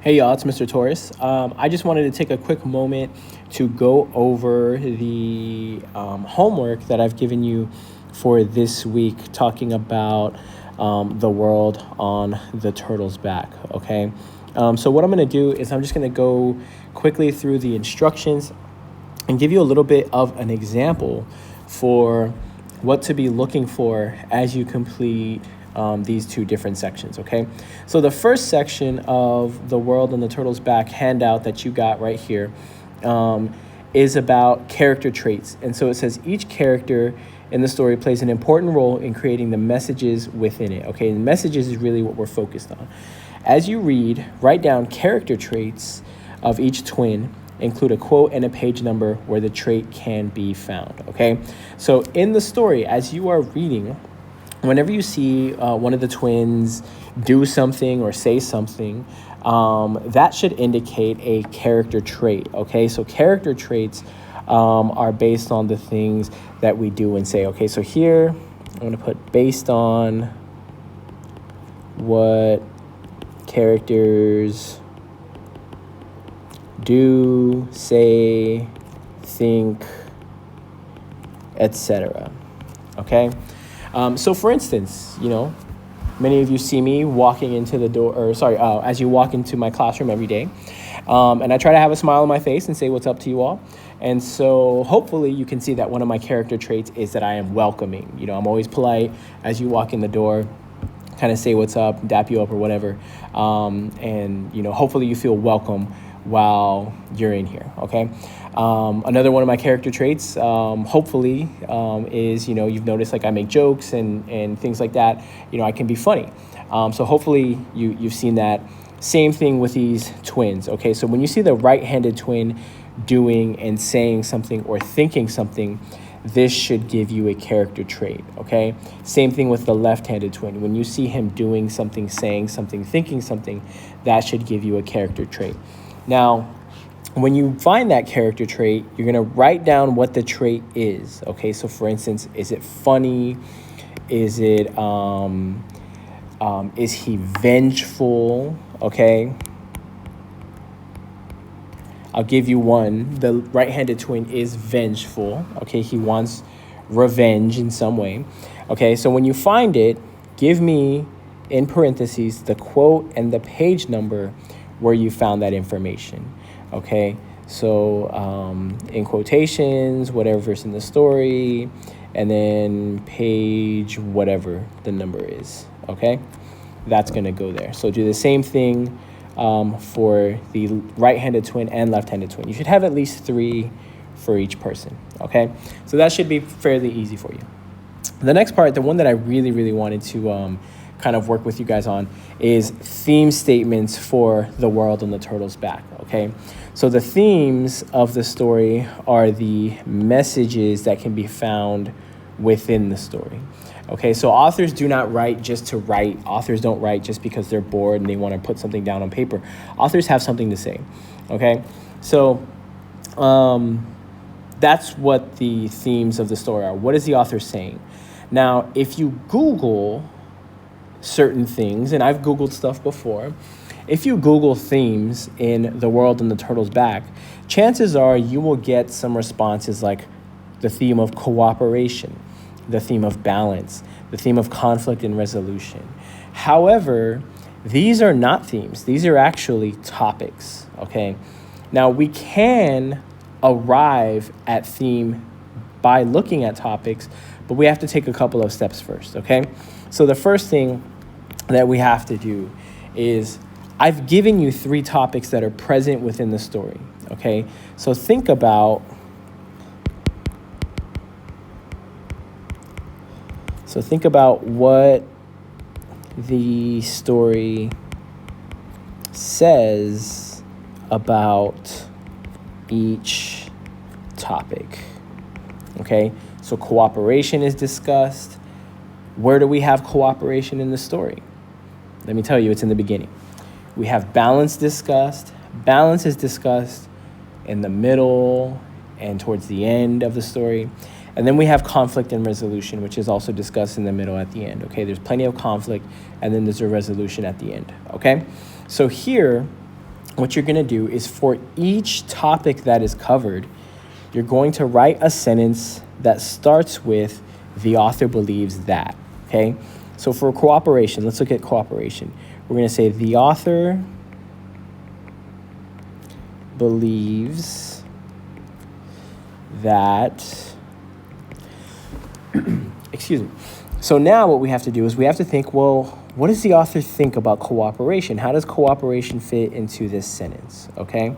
Hey y'all, it's Mr. Torres. I just wanted to take a quick moment to go over the homework that I've given you for this week, talking about the world on the turtle's back. Okay, so what I'm going to do is I'm just going to go quickly through the instructions and give you a little bit of an example for what to be looking for as you complete these two different sections, okay? So the first section of the World on the Turtle's Back handout that you got right here is about character traits. And so it says each character in the story plays an important role in creating the messages within it, okay? And messages is really what we're focused on. As you read, write down character traits of each twin, include a quote and a page number where the trait can be found, okay? So in the story, as you are reading, whenever you see one of the twins do something or say something, that should indicate a character trait, okay? So character traits are based on the things that we do and say, okay? So here, I'm gonna put based on what characters do, say, think, etc. Okay? So for instance, many of you see me walking into the door, as you walk into my classroom every day. And I try to have a smile on my face and say what's up to you all. And so hopefully you can see that one of my character traits is that I am welcoming. I'm always polite as you walk in the door, kind of say what's up, dap you up or whatever. And hopefully you feel welcome while you're in here, okay? Another one of my character traits, hopefully, is, you've noticed like I make jokes and things like that. I can be funny. So hopefully you've seen that. Same thing with these twins, okay? So when you see the right-handed twin doing and saying something or thinking something, this should give you a character trait, okay? Same thing with the left-handed twin. When you see him doing something, saying something, thinking something, that should give you a character trait. Now, when you find that character trait, you're going to write down what the trait is, okay? So for instance, is it funny? Is it, is he vengeful, okay? I'll give you one. The right-handed twin is vengeful, okay? He wants revenge in some way, okay? So when you find it, give me, in parentheses, the quote and the page number where you found that information, okay? So in quotations, whatever's in the story, and then page whatever the number is, okay? That's gonna go there. So do the same thing for the right-handed twin and left-handed twin. You should have at least 3 for each person, okay? So that should be fairly easy for you. The next part, the one that I really, really wanted to kind of work with you guys on is theme statements for the world on the turtle's back, okay? So the themes of the story are the messages that can be found within the story, okay? So authors do not write just to write. Authors don't write just because they're bored and they want to put something down on paper. Authors have something to say, okay? So that's what the themes of the story are. What is the author saying? Now, if you Google certain things, and I've Googled stuff before, if you Google themes in the world on the turtle's back, chances are you will get some responses like the theme of cooperation, the theme of balance, the theme of conflict and resolution. However, these are not themes. These are actually topics, okay? Now, we can arrive at theme by looking at topics, but we have to take a couple of steps first, okay? So the first thing that we have to do is I've given you 3 topics that are present within the story, okay? So think about what the story says about each topic, okay? So cooperation is discussed. Where do we have cooperation in the story? Let me tell you, it's in the beginning. We have balance discussed. Balance is discussed in the middle and towards the end of the story. And then we have conflict and resolution, which is also discussed in the middle at the end, okay? There's plenty of conflict, and then there's a resolution at the end, okay? So here, what you're going to do is for each topic that is covered, you're going to write a sentence that starts with the author believes that, okay? So for cooperation, let's look at cooperation. We're going to say the author believes that, excuse me. So now what we have to do is we have to think, well, what does the author think about cooperation? How does cooperation fit into this sentence, okay?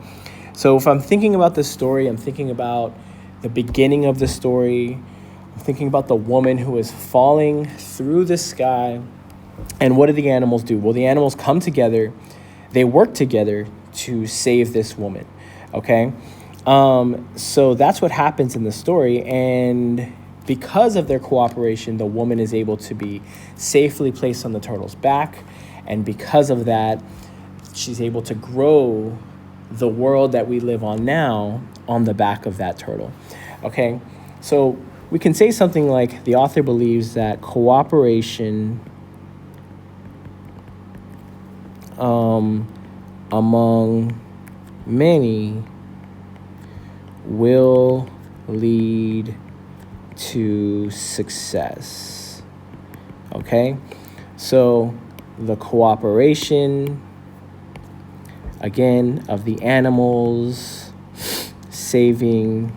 So if I'm thinking about this story, I'm thinking about the beginning of the story. I'm thinking about the woman who is falling through the sky. And what do the animals do? Well, the animals come together. They work together to save this woman, okay? So that's what happens in the story. And because of their cooperation, the woman is able to be safely placed on the turtle's back. And because of that, she's able to grow the world that we live on now on the back of that turtle. Okay, so we can say something like the author believes that cooperation among many will lead to success. Okay, so the cooperation, again, of the animals saving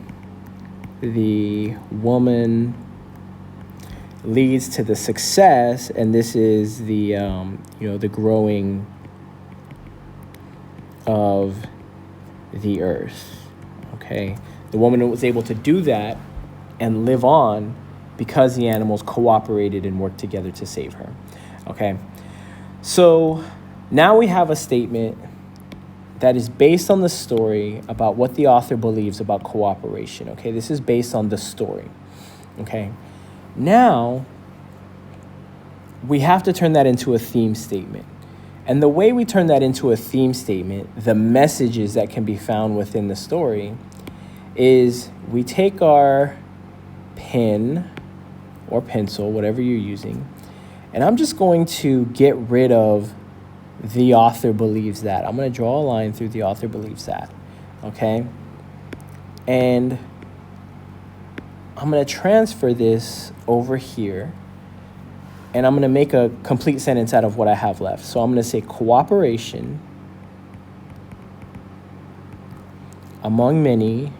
the woman leads to the success, and this is the the growing of the earth. Okay, the woman was able to do that and live on because the animals cooperated and worked together to save her. Okay, so now we have a statement that is based on the story about what the author believes about cooperation. Okay, this is based on the story. Okay, now we have to turn that into a theme statement. And the way we turn that into a theme statement, the messages that can be found within the story, is we take our pen or pencil, whatever you're using, and I'm just going to get rid of the author believes that. I'm going to draw a line through the author believes that, okay? And I'm going to transfer this over here, and I'm going to make a complete sentence out of what I have left. So I'm going to say cooperation among many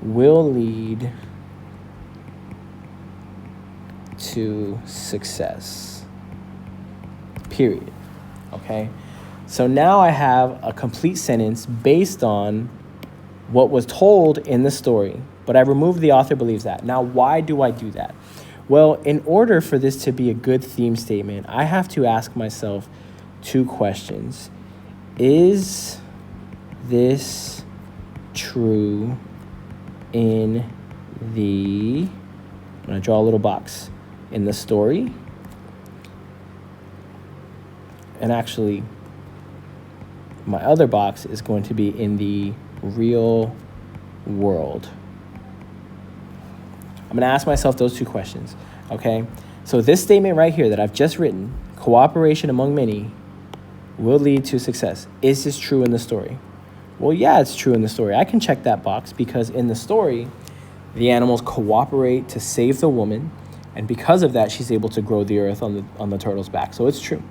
will lead to success, period. Okay, so now I have a complete sentence based on what was told in the story, but I removed the author believes that. Now, why do I do that? Well, in order for this to be a good theme statement, I have to ask myself two questions. Is this true in the, I'm going to draw a little box, in the story? And actually, my other box is going to be in the real world. I'm going to ask myself those two questions, okay? So this statement right here that I've just written, cooperation among many will lead to success. Is this true in the story? Well, yeah, it's true in the story. I can check that box because in the story, the animals cooperate to save the woman, and because of that, she's able to grow the earth on the turtle's back. So it's true.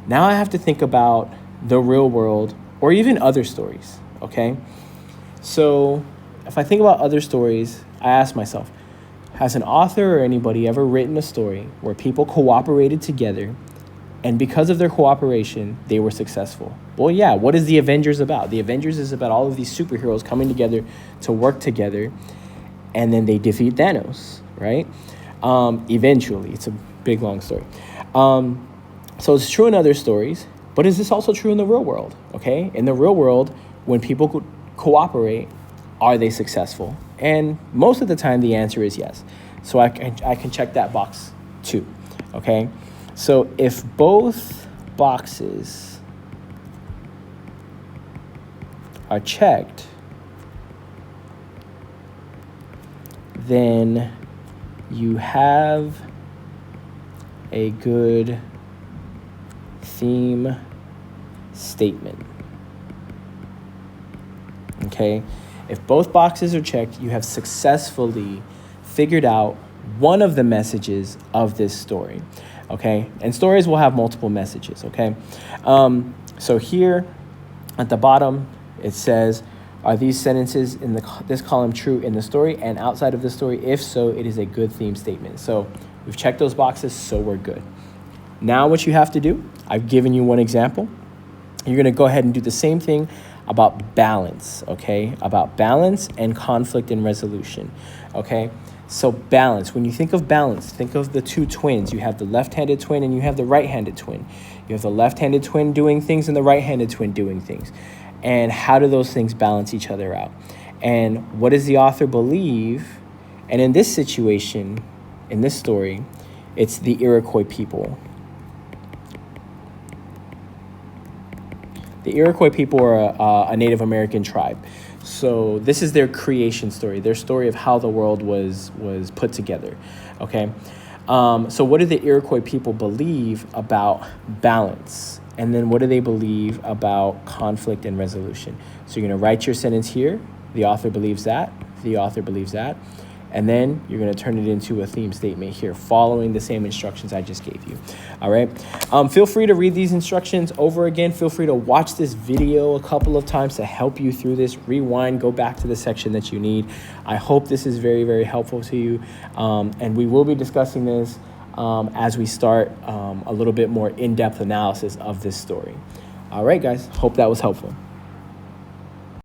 Now I have to think about the real world or even other stories, okay? So if I think about other stories, I ask myself, has an author or anybody ever written a story where people cooperated together and because of their cooperation, they were successful? Well, yeah, what is the Avengers about? The Avengers is about all of these superheroes coming together to work together, and then they defeat Thanos, right? Eventually, it's a big, long story. So it's true in other stories, but is this also true in the real world, okay? In the real world, when people cooperate, are they successful? And most of the time, the answer is yes. So I can check that box too, okay? So if both boxes are checked, then you have a good theme statement. Okay? If both boxes are checked, you have successfully figured out one of the messages of this story. Okay? And stories will have multiple messages. Okay? So here at the bottom, it says, are these sentences in this column true in the story and outside of the story? If so, it is a good theme statement. So we've checked those boxes, so we're good. Now what you have to do, I've given you one example. You're going to go ahead and do the same thing about balance, okay? About balance and conflict and resolution, okay? So balance, when you think of balance, think of the two twins. You have the left-handed twin and you have the right-handed twin. You have the left-handed twin doing things and the right-handed twin doing things. And how do those things balance each other out? And what does the author believe? And in this situation, in this story, it's the Iroquois people. The Iroquois people are a Native American tribe. So this is their creation story, their story of how the world was put together, okay? So what do the Iroquois people believe about balance? And then what do they believe about conflict and resolution? So you're going to write your sentence here. The author believes that. The author believes that. And then you're going to turn it into a theme statement here, following the same instructions I just gave you. All right. Feel free to read these instructions over again. Feel free to watch this video a couple of times to help you through this. Rewind, go back to the section that you need. I hope this is very, very helpful to you. And we will be discussing this as we start a little bit more in-depth analysis of this story. All right, guys. Hope that was helpful.